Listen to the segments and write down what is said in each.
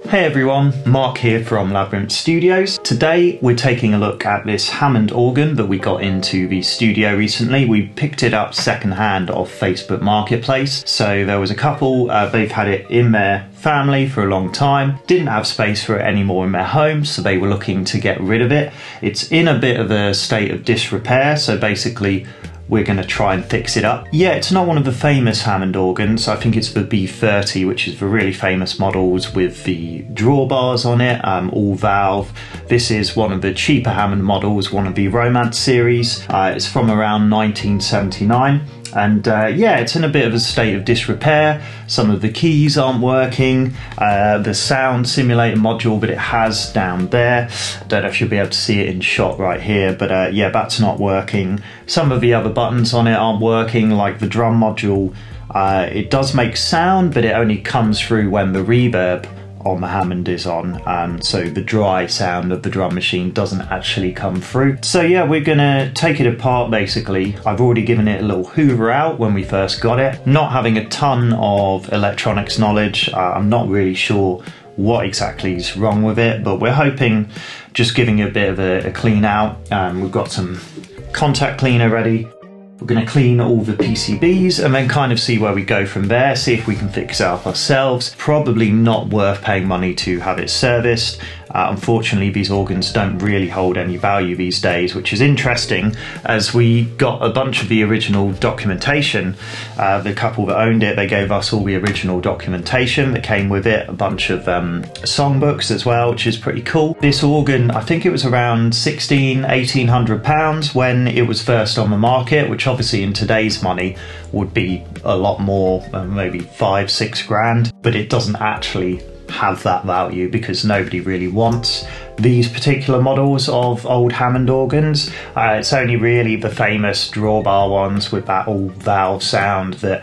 Hey everyone, Mark here from Labyrinth Studios. Today we're taking a look at this Hammond organ that we got into the studio recently. We picked it up secondhand off Facebook Marketplace. So there was a couple, they've had it in their family for a long time, didn't have space for it anymore in their home, so they were looking to get rid of it. It's in a bit of a state of disrepair, so basically we're going to try and fix it up. Yeah, it's not one of the famous Hammond organs. I think it's the B30, which is the really famous models with the drawbars on it, all valve. This is one of the cheaper Hammond models, one of the Romance series. It's from around 1979. And yeah, it's in a bit of a state of disrepair. Some of the keys aren't working. The sound simulator module that it has down there, I don't know if you'll be able to see it in shot right here, but yeah, that's not working. Some of the other buttons on it aren't working, like the drum module. It does make sound, but it only comes through when the reverb on the Hammond is on, so the dry sound of the drum machine doesn't actually come through. So yeah, we're gonna take it apart basically. I've already given it a little hoover out when we first got it. Not having a ton of electronics knowledge, I'm not really sure what exactly is wrong with it, but we're hoping just giving it a bit of a clean out. We've got some contact cleaner ready. We're going to clean all the PCBs and then kind of see where we go from there, see if we can fix it up ourselves. Probably not worth paying money to have it serviced. Unfortunately, these organs don't really hold any value these days, which is interesting as we got a bunch of the original documentation. The couple that owned it, they gave us all the original documentation that came with it, a bunch of songbooks as well, which is pretty cool. This organ, I think it was around £1,800 when it was first on the market, which obviously in today's money would be a lot more, maybe 5-6 grand, but it doesn't actually have that value because nobody really wants these particular models of old Hammond organs. It's only really the famous drawbar ones with that all valve sound that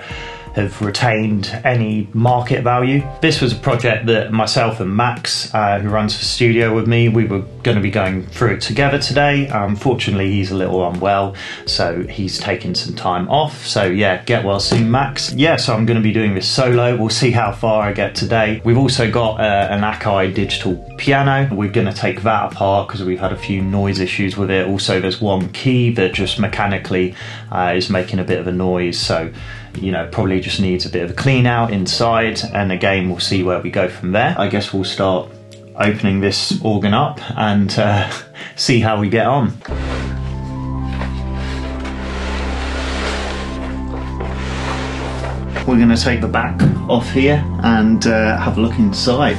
have retained any market value. This was a project that myself and Max, who runs the studio with me, we were going to be going through it together today. Unfortunately, he's a little unwell, so he's taking some time off. So yeah, get well soon, Max. Yeah, so I'm going to be doing this solo. We'll see how far I get today. We've also got an Akai digital piano. We're going to take that apart because we've had a few noise issues with it. Also, there's one key that just mechanically is making a bit of a noise. So, you know, probably just needs a bit of a clean out inside, and again we'll see where we go from there. I guess we'll start opening this organ up and see how we get on. We're going to take the back off here and have a look inside.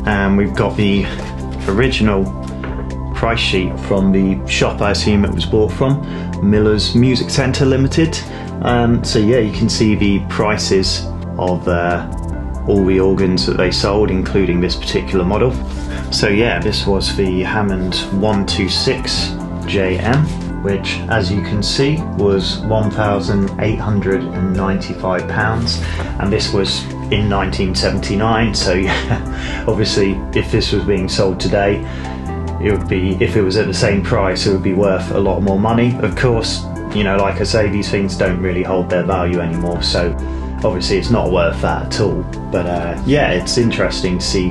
And we've got the original price sheet from the shop I assume it was bought from, Miller's Music Centre Limited. So yeah, you can see the prices of all the organs that they sold, including this particular model. So yeah, this was the Hammond 126JM, which as you can see was £1,895, and this was in 1979, so yeah, obviously if this was being sold today, it would be, if it was at the same price, it would be worth a lot more money. Of course, you know, like I say, these things don't really hold their value anymore, so obviously it's not worth that at all. But yeah, it's interesting to see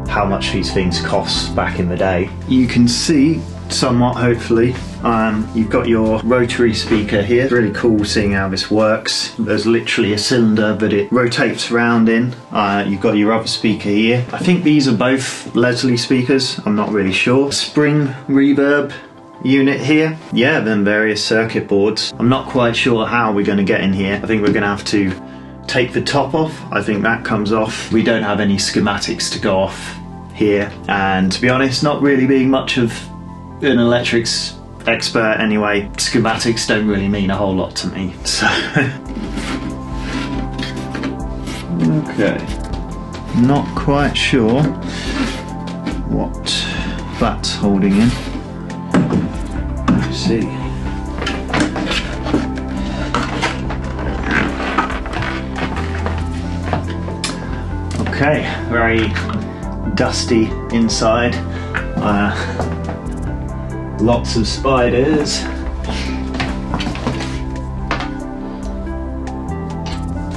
how much these things cost back in the day. You can see somewhat, hopefully, you've got your rotary speaker here. It's really cool seeing how this works. There's literally a cylinder that it rotates around in. You've got your other speaker here. I think these are both Leslie speakers, I'm not really sure. Spring reverb unit here. Yeah, then various circuit boards. I'm not quite sure how we're going to get in here. I think we're going to have to take the top off. I think that comes off. We don't have any schematics to go off here, and to be honest, not really being much of an electrics expert anyway, schematics don't really mean a whole lot to me, so okay, not quite sure what that's holding in. Let's see. Okay, very dusty inside. Lots of spiders.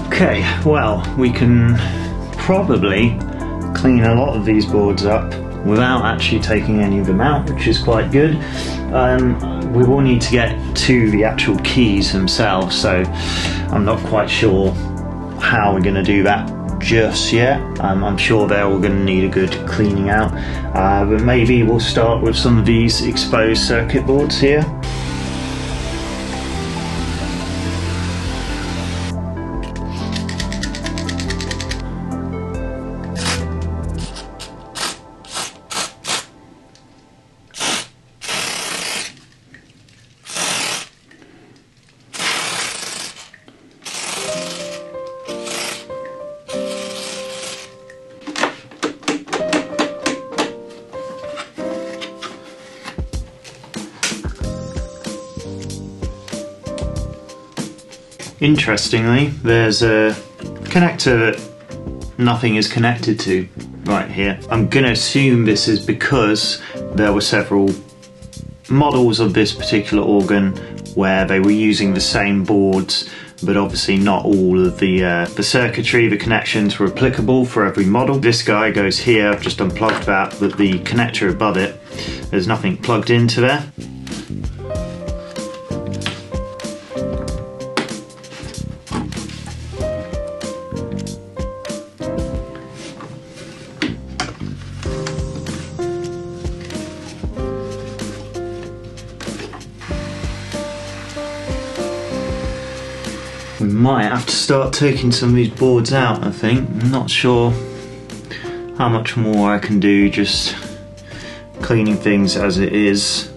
Okay, well, we can probably clean a lot of these boards up without actually taking any of them out, which is quite good. We will need to get to the actual keys themselves, so I'm not quite sure how we're going to do that just yet. I'm sure they're all going to need a good cleaning out, but maybe we'll start with some of these exposed circuit boards here. Interestingly, there's a connector that nothing is connected to right here. I'm going to assume this is because there were several models of this particular organ where they were using the same boards, but obviously not all of the circuitry, the connections were applicable for every model. This guy goes here, I've just unplugged that, but the connector above it, there's nothing plugged into there. We might have to start taking some of these boards out, I think. I'm not sure how much more I can do just cleaning things as it is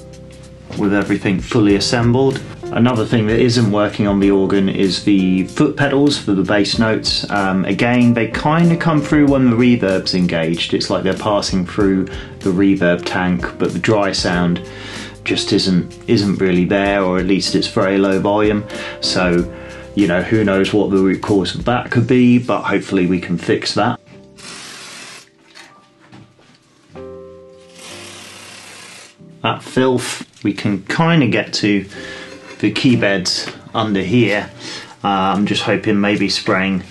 with everything fully assembled. Another thing that isn't working on the organ is the foot pedals for the bass notes. Again, they kind of come through when the reverb's engaged. It's like they're passing through the reverb tank, but the dry sound just isn't really there, or at least it's very low volume. So, you know, who knows what the root cause of that could be, but hopefully we can fix that. That filth, we can kind of get to the key beds under here. I'm just hoping maybe spraying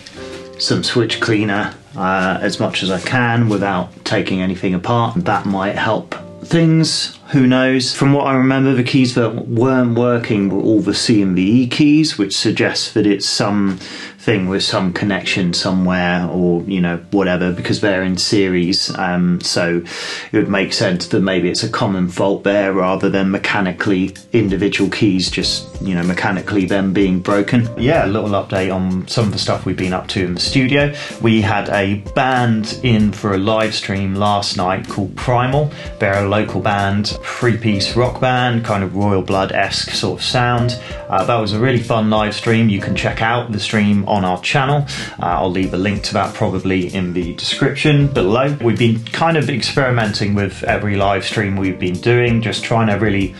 some switch cleaner as much as I can without taking anything apart. That might help things, who knows. From what I remember, the keys that weren't working were all the C and the E keys, which suggests that it's something with some connection somewhere, or, you know, whatever, because they're in series. So it would make sense that maybe it's a common fault there rather than mechanically individual keys just, you know, mechanically them being broken. Yeah, a little update on some of the stuff we've been up to in the studio. We had a band in for a live stream last night called Primal. They're a local band, 3-piece rock band, kind of Royal Blood-esque sort of sound. That was a really fun live stream. You can check out the stream on our channel. I'll leave a link to that probably in the description below. We've been kind of experimenting with every live stream we've been doing, just trying to really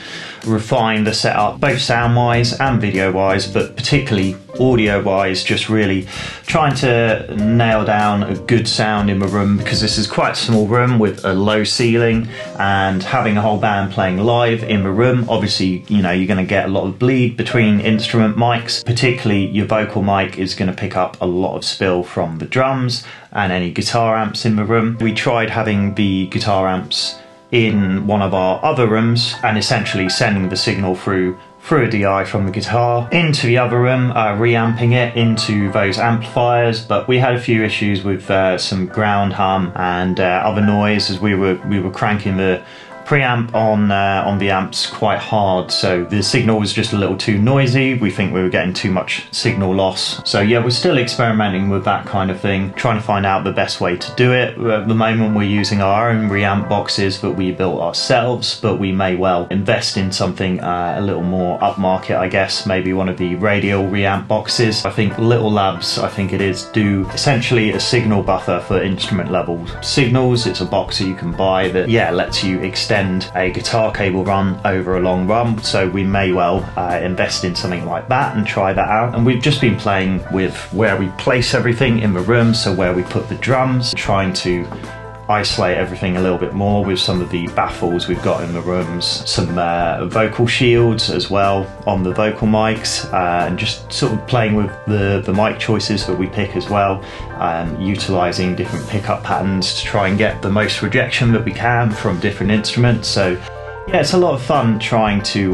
refine the setup, both sound wise and video wise, but particularly audio wise, just really trying to nail down a good sound in the room, because this is quite a small room with a low ceiling, and having a whole band playing live in the room, obviously, you know, you're going to get a lot of bleed between instrument mics. Particularly your vocal mic is going to pick up a lot of spill from the drums and any guitar amps in the room. We tried having the guitar amps in one of our other rooms and essentially sending the signal through a DI from the guitar into the other room, reamping it into those amplifiers, but we had a few issues with some ground hum and other noise as we were cranking the preamp on the amps quite hard, so the signal was just a little too noisy. We think we were getting too much signal loss. So yeah, we're still experimenting with that kind of thing, trying to find out the best way to do it. At the moment we're using our own reamp boxes that we built ourselves, but we may well invest in something a little more upmarket, I guess, maybe one of the radial reamp boxes. I think Little Labs, I think it is, do essentially a signal buffer for instrument level signals. It's a box that you can buy that, yeah, lets you extend extend a guitar cable run over a long run, so we may well invest in something like that and try that out. And we've just been playing with where we place everything in the room, so where we put the drums, trying to isolate everything a little bit more with some of the baffles we've got in the rooms, some vocal shields as well on the vocal mics, and just sort of playing with the mic choices that we pick as well, utilising different pickup patterns to try and get the most rejection that we can from different instruments. So yeah, it's a lot of fun trying to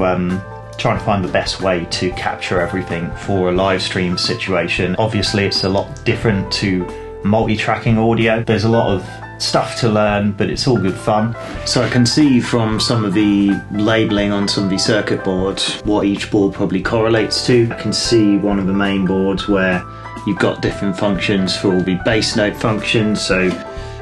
find the best way to capture everything for a live stream situation. Obviously it's a lot different to multi-tracking audio. There's a lot of stuff to learn, but it's all good fun. So I can see from some of the labelling on some of these circuit boards what each board probably correlates to. I can see one of the main boards where you've got different functions for all the bass note functions, so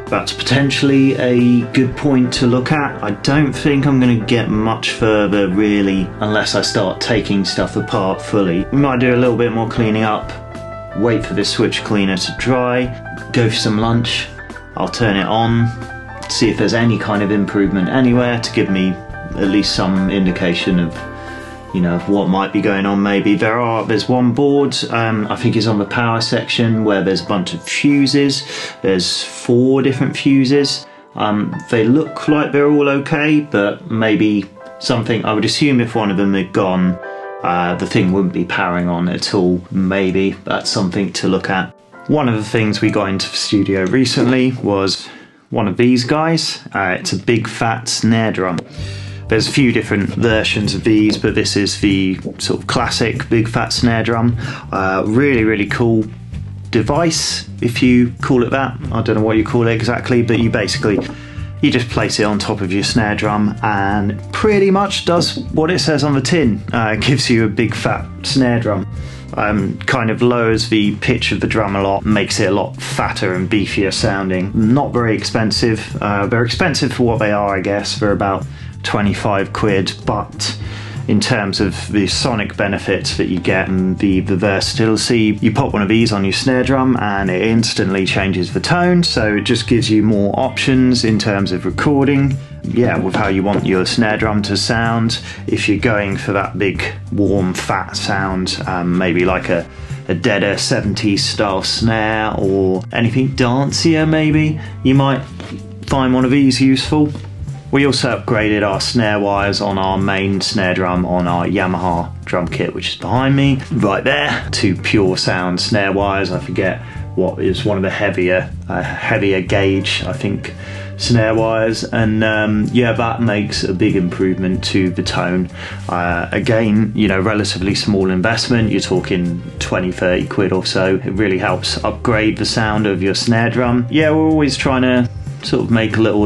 that's potentially a good point to look at. I don't think I'm going to get much further really unless I start taking stuff apart fully. We might do a little bit more cleaning up, wait for this switch cleaner to dry, go for some lunch. I'll turn it on, see if there's any kind of improvement anywhere to give me at least some indication of, you know, what might be going on. Maybe there's one board, I think it's on the power section, where there's a bunch of fuses. There's 4 different fuses. They look like they're all okay, but maybe something, I would assume if one of them had gone, the thing wouldn't be powering on at all. Maybe that's something to look at. One of the things we got into the studio recently was one of these guys. It's a big fat snare drum. There's a few different versions of these, but this is the sort of classic big fat snare drum. Really, really cool device, if you call it that. I don't know what you call it exactly, but you just place it on top of your snare drum and it pretty much does what it says on the tin. It gives you a big fat snare drum. Kind of lowers the pitch of the drum a lot, makes it a lot fatter and beefier sounding. Not very expensive. They're expensive for what they are, I guess. They're about 25 quid, but in terms of the sonic benefits that you get and the versatility, you pop one of these on your snare drum and it instantly changes the tone, so it just gives you more options in terms of recording, yeah, with how you want your snare drum to sound. If you're going for that big warm fat sound, maybe like a deader 70s style snare or anything dancier, maybe you might find one of these useful. We also upgraded our snare wires on our main snare drum on our Yamaha drum kit, which is behind me right there, to pure sound snare wires. I forget what is one of the heavier gauge, I think, snare wires, and yeah, that makes a big improvement to the tone. Again, you know, relatively small investment, you're talking 20-30 quid or so. It really helps upgrade the sound of your snare drum. Yeah, we're always trying to sort of make little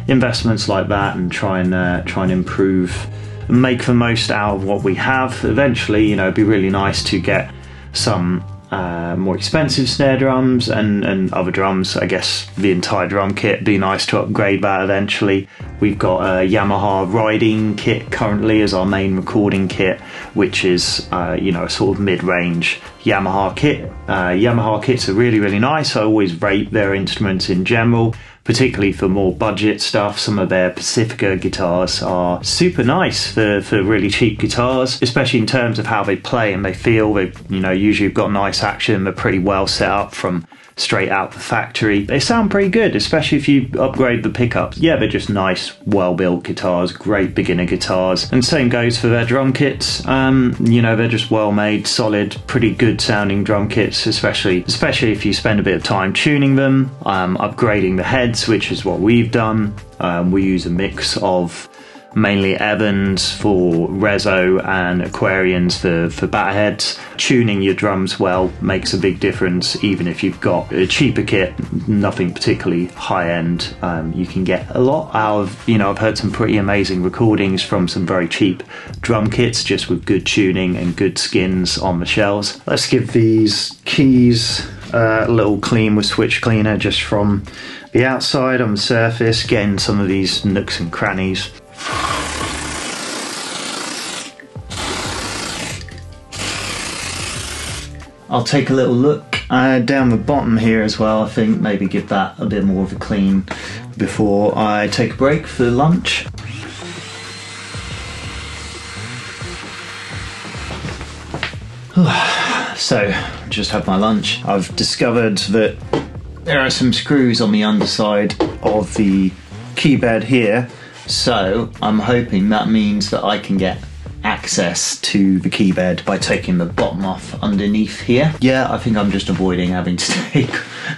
investments like that and try and improve and make the most out of what we have. Eventually, you know, it'd be really nice to get some more expensive snare drums and other drums. I guess the entire drum kit, be nice to upgrade that eventually. We've got a Yamaha riding kit currently as our main recording kit, which is you know, a sort of mid-range Yamaha kit. Yamaha kits are really, really nice. I always rate their instruments in general, particularly for more budget stuff. Some of their Pacifica guitars are super nice for really cheap guitars, especially in terms of how they play and they feel. They, you know, usually have got nice action. They're pretty well set up from straight out the factory. They sound pretty good, especially if you upgrade the pickups. Yeah, they're just nice, well-built guitars, great beginner guitars. And same goes for their drum kits. You know, they're just well-made, solid, pretty good sounding drum kits, especially if you spend a bit of time tuning them, upgrading the heads, which is what we've done. We use a mix of mainly Evans for Rezo and Aquarians for bat heads. Tuning your drums well makes a big difference, even if you've got a cheaper kit, nothing particularly high end. You can get a lot out of, you know, I've heard some pretty amazing recordings from some very cheap drum kits just with good tuning and good skins on the shells. Let's give these keys a little clean with switch cleaner just from the outside on the surface, getting some of these nooks and crannies. I'll take a little look down the bottom here as well. I think maybe give that a bit more of a clean before I take a break for lunch. So, just had my lunch. I've discovered that there are some screws on the underside of the key bed here, so I'm hoping that means that I can get access to the key bed by taking the bottom off underneath here. Yeah, I think I'm just avoiding having to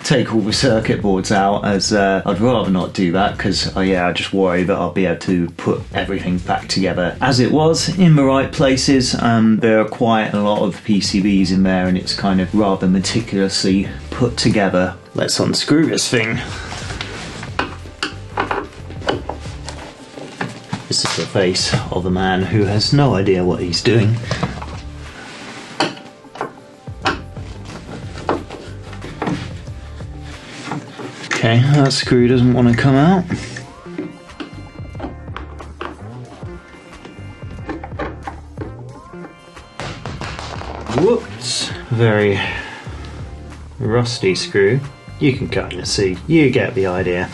take all the circuit boards out, as I'd rather not do that, because I just worry that I'll be able to put everything back together as it was in the right places. There are quite a lot of PCBs in there and it's kind of rather meticulously put together. Let's unscrew this thing. This is the face of a man who has no idea what he's doing. Okay, that screw doesn't want to come out. Whoops! Very rusty screw. You can kind of see, you get the idea.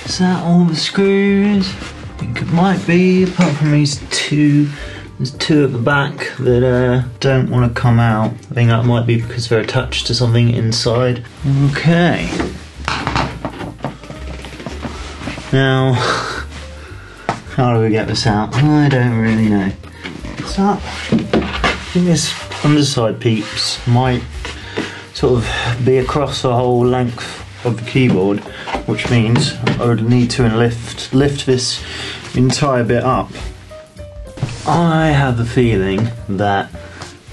Is that all the screws? I think it might be, apart from these two. There's two at the back that don't want to come out. I think that might be because they're attached to something inside. Okay. Now, how do we get this out? I don't really know. What's that? I think this underside piece might sort of be across the whole length of the keyboard, which means I would need to lift this entire bit up. I have the feeling that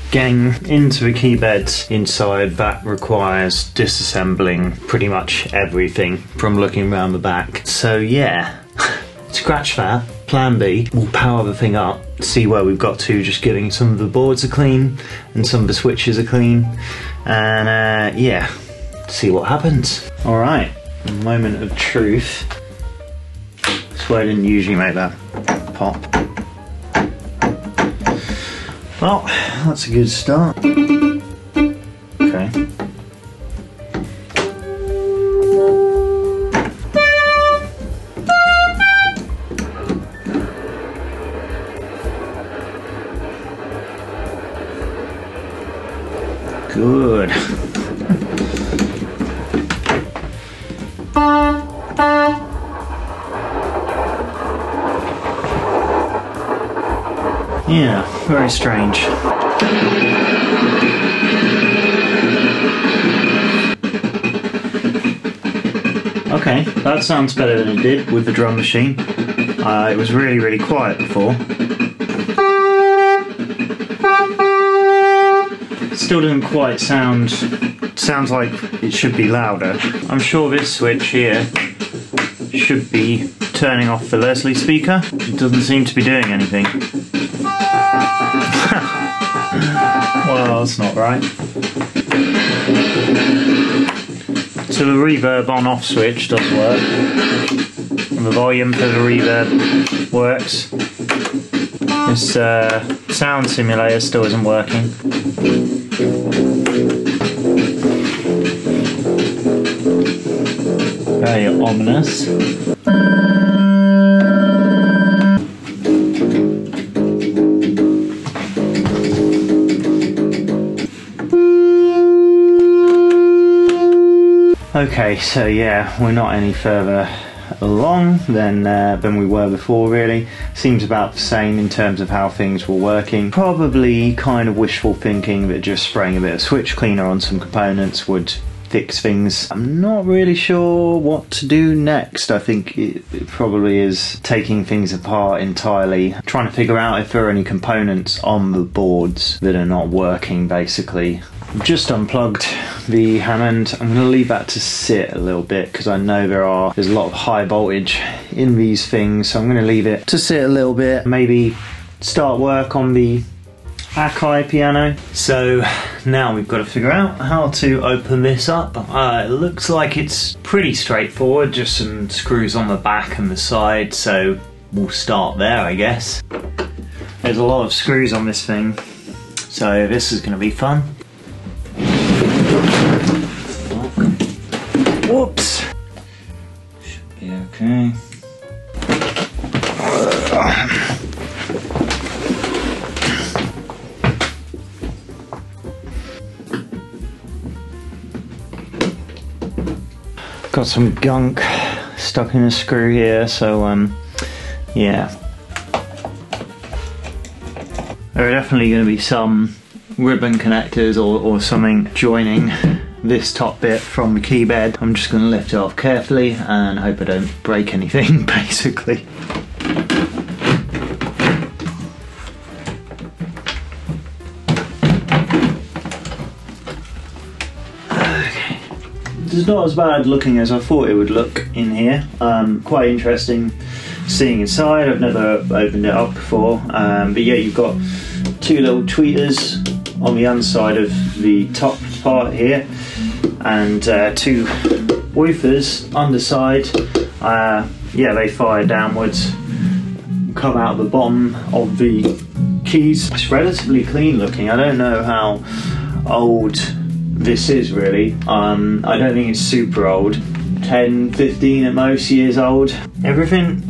getting into the key beds inside, that requires disassembling pretty much everything from looking around the back. So yeah, scratch that. Plan B, we'll power the thing up, see where we've got to, just giving some of the boards a clean and some of the switches a clean, and yeah, see what happens. Alright, moment of truth. That's why I didn't usually make that pop. Well, that's a good start. Okay. Good. Yeah, very strange. Okay, that sounds better than it did with the drum machine. It was really, really quiet before. Still doesn't quite sounds like it should be louder. I'm sure this switch here should be turning off the Leslie speaker. It doesn't seem to be doing anything. Well, that's not right. So the reverb on off switch does work. And the volume for the reverb works. This sound simulator still isn't working. Very ominous. Okay, so yeah, we're not any further along than we were before, really. Seems about the same in terms of how things were working. Probably kind of wishful thinking that just spraying a bit of switch cleaner on some components would fix things. I'm not really sure what to do next. I think it probably is taking things apart entirely, trying to figure out if there are any components on the boards that are not working, basically. I've just unplugged the Hammond. I'm going to leave that to sit a little bit because I know there's a lot of high voltage in these things, so I'm going to leave it to sit a little bit, maybe start work on the Akai piano. So now we've got to figure out how to open this up. It looks like it's pretty straightforward, just some screws on the back and the side, so we'll start there, I guess. There's a lot of screws on this thing, so this is going to be fun. Whoops! Should be okay. Got some gunk stuck in a screw here, so yeah. There are definitely going to be some ribbon connectors or something joining this top bit from the key bed. I'm just going to lift it off carefully and hope I don't break anything, basically. Okay. It's not as bad looking as I thought it would look in here. Quite interesting seeing inside. I've never opened it up before, but yeah, you've got two little tweeters on the underside of the top part here, and two woofers underside. Yeah, they fire downwards, come out the bottom of the keys. It's relatively clean looking. I don't know how old this is really. I don't think it's super old. 10, 15 at most years old. Everything,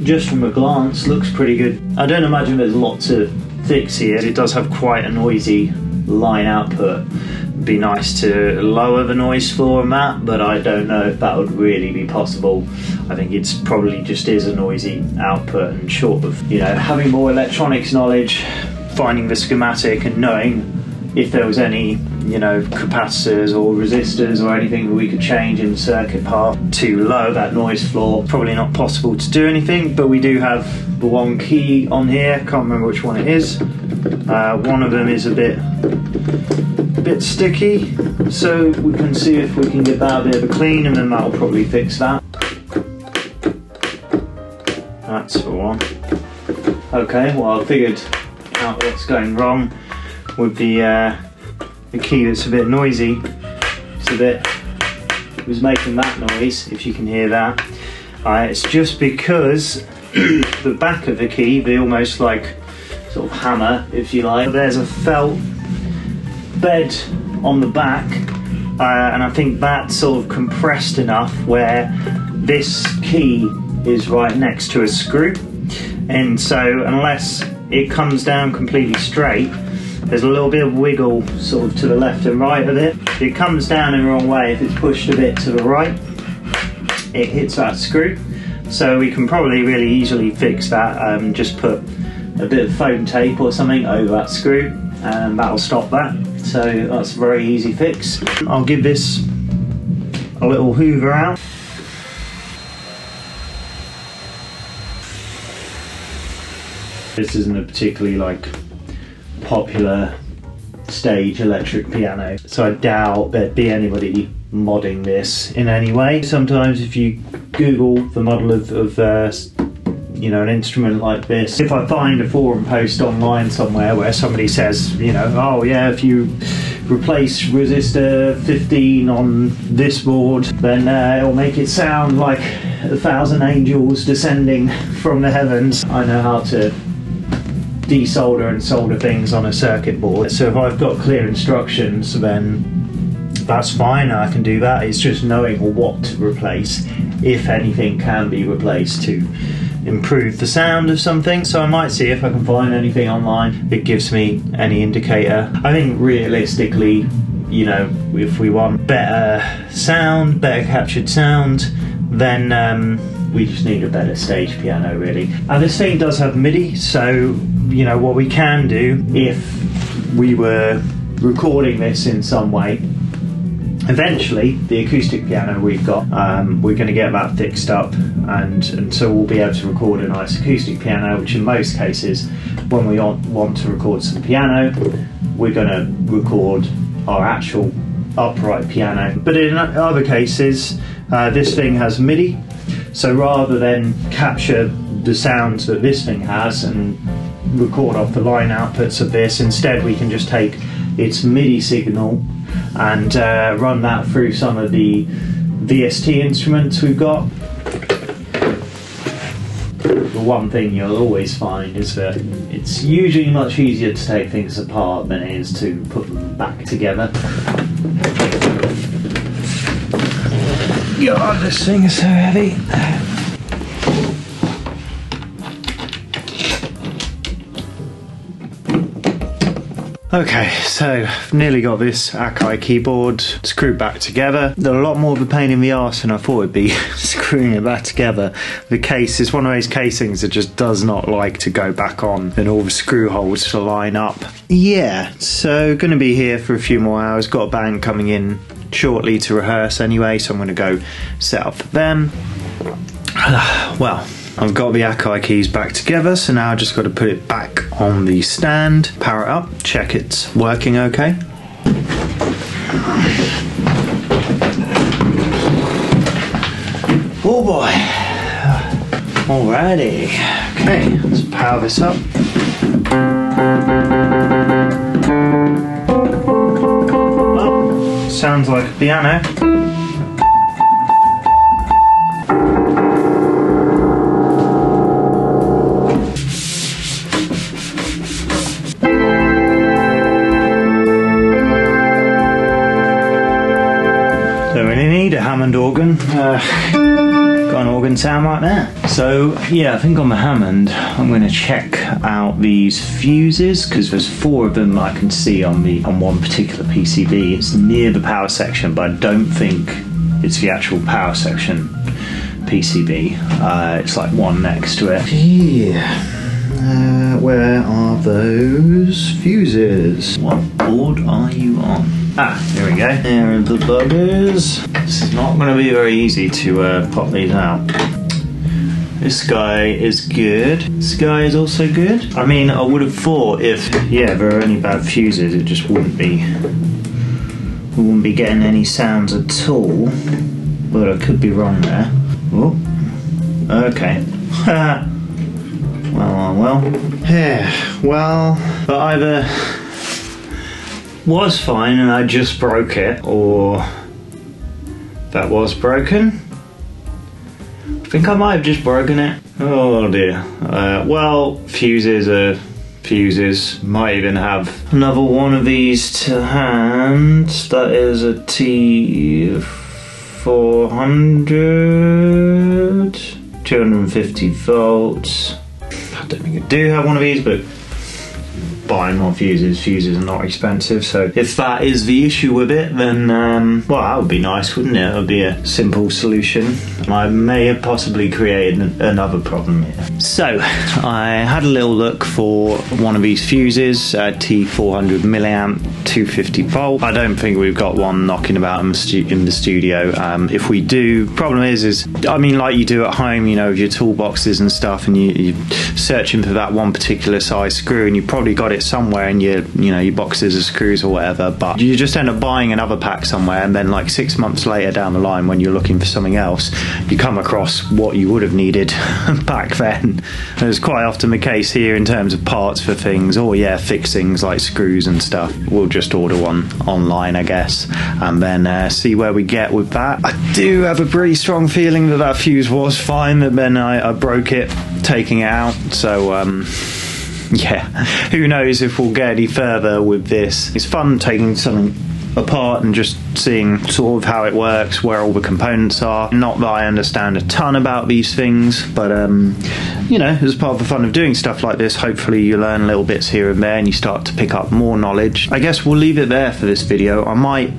just from a glance, looks pretty good. I don't imagine there's a lot to fix here. It does have quite a noisy line output. It'd be nice to lower the noise floor on that, but I don't know if that would really be possible. I think it's probably just is a noisy output, and short of, you know, having more electronics knowledge, finding the schematic and knowing if there was any, you know, capacitors or resistors or anything that we could change in the circuit path to lower that noise floor, probably not possible to do anything. But we do have the one key on here, can't remember which one it is. One of them is a bit sticky, so we can see if we can get that a bit of a clean, and then that'll probably fix that. That's for one. Okay, well, I figured out what's going wrong with the key that's a bit noisy. It was making that noise, if you can hear that. It's just because the back of the key, the almost like sort of hammer, if you like, there's a felt bed on the back, and I think that's sort of compressed enough where this key is right next to a screw, and so unless it comes down completely straight, there's a little bit of wiggle sort of to the left and right of it. If it comes down in the wrong way, if it's pushed a bit to the right, it hits that screw. So we can probably really easily fix that. Just put a bit of foam tape or something over that screw, and that'll stop that. So that's a very easy fix. I'll give this a little hoover out. This isn't a particularly like popular stage electric piano, so I doubt there'd be anybody modding this in any way. Sometimes if you Google the model of you know, an instrument like this, if I find a forum post online somewhere where somebody says, you know, oh yeah, if you replace resistor 15 on this board, then it'll make it sound like 1,000 angels descending from the heavens. I know how to desolder and solder things on a circuit board, so if I've got clear instructions, then that's fine, I can do that. It's just knowing what to replace, if anything can be replaced to improve the sound of something. So I might see if I can find anything online that gives me any indicator. I think realistically, you know, if we want better sound, better captured sound, then we just need a better stage piano really. And this thing does have MIDI, so you know what we can do if we were recording this in some way. Eventually, the acoustic piano we've got, we're going to get that fixed up, and so we'll be able to record a nice acoustic piano, which in most cases, when we want to record some piano, we're going to record our actual upright piano. But in other cases, this thing has MIDI, so rather than capture the sounds that this thing has and record off the line outputs of this, instead we can just take its MIDI signal and run that through some of the VST instruments we've got. The one thing you'll always find is that it's usually much easier to take things apart than it is to put them back together. God, this thing is so heavy. Okay, so I've nearly got this Akai keyboard screwed back together. They're a lot more of a pain in the arse than I thought it'd be screwing it back together. The case is one of those casings that just does not like to go back on and all the screw holes to line up. Yeah, so gonna be here for a few more hours. Got a band coming in shortly to rehearse anyway, so I'm gonna go set up for them. Well, I've got the Akai keys back together, so now I just got to put it back on the stand, power it up, check it's working okay. Oh boy. Alrighty. Okay, let's power this up. Oh, sounds like a piano. Don't really need a Hammond organ. Got an organ sound right there. So yeah, I think on the Hammond I'm going to check out these fuses, because there's 4 of them I can see on one particular PCB. It's near the power section, but I don't think it's the actual power section PCB. It's like one next to it. Yeah. Where are those fuses? What board are you on? Ah, there we go. There are the buggers. This is not going to be very easy to pop these out. This guy is good. This guy is also good. I mean, I would have thought if, yeah, there are only bad fuses, it just wouldn't be getting any sounds at all. But I could be wrong there. Oh, okay. Well. Yeah, well, but either was fine and I just broke it, or that was broken. I think I might have just broken it. Oh dear. Well, fuses are fuses. Might even have another one of these to hand. That is a T400, 250 volts. I don't think I do have one of these, but buying more fuses. Fuses are not expensive, so if that is the issue with it, then well, that would be nice, wouldn't it? It would be a simple solution. I may have possibly created another problem here. So I had a little look for one of these fuses, T400 milliamp, 250 volt. I don't think we've got one knocking about in the studio. If we do, problem is I mean, like you do at home, you know, with your toolboxes and stuff, and you're searching for that one particular size screw, and you probably got it somewhere in your, you know, your boxes of screws or whatever, but you just end up buying another pack somewhere, and then like 6 months later down the line, when you're looking for something else, you come across what you would have needed back then. It's quite often the case here in terms of parts for things, or yeah, fixings like screws and stuff. We'll just order one online, I guess, and then see where we get with that. I do have a pretty strong feeling that that fuse was fine, but then I broke it taking it out, so yeah, who knows if we'll get any further with this. It's fun taking something apart and just seeing sort of how it works, where all the components are. Not that I understand a ton about these things, but you know, as part of the fun of doing stuff like this, hopefully you learn little bits here and there and you start to pick up more knowledge. I guess we'll leave it there for this video. I might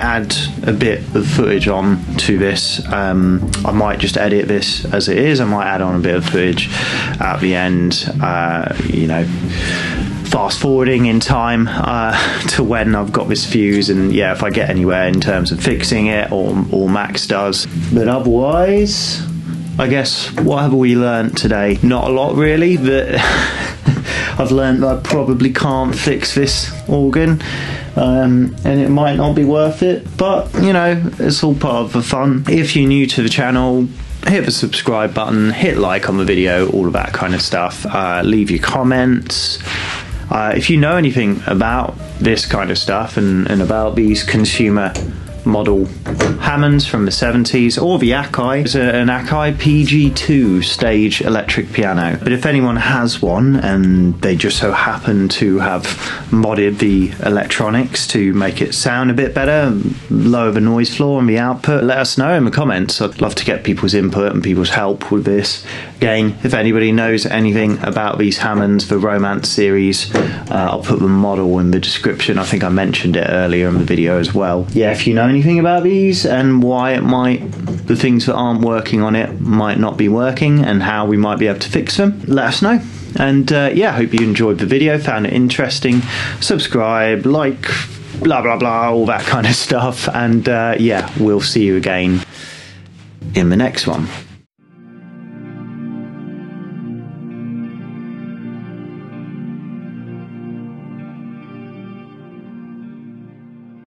add a bit of footage on to this. I might just edit this as it is. I might add on a bit of footage at the end, you know, fast forwarding in time to when I've got this fuse, and yeah, if I get anywhere in terms of fixing it, or Max does. But otherwise, I guess, what have we learnt today? Not a lot really, but I've learnt that I probably can't fix this organ, and it might not be worth it, but you know, it's all part of the fun. If you're new to the channel, hit the subscribe button, hit like on the video, all of that kind of stuff. Leave your comments. If you know anything about this kind of stuff and about these consumer model Hammonds from the 70s, or the Akai. It's an Akai PG2 stage electric piano. But if anyone has one and they just so happen to have modded the electronics to make it sound a bit better, lower the noise floor and the output, let us know in the comments. I'd love to get people's input and people's help with this. Again, if anybody knows anything about these Hammonds, the Romance series, I'll put the model in the description. I think I mentioned it earlier in the video as well. Yeah, if you know anything about these and why the things that aren't working on it might not be working and how we might be able to fix them, let us know. And yeah, I hope you enjoyed the video, found it interesting. Subscribe, like, blah blah blah, all that kind of stuff. And yeah, we'll see you again in the next one.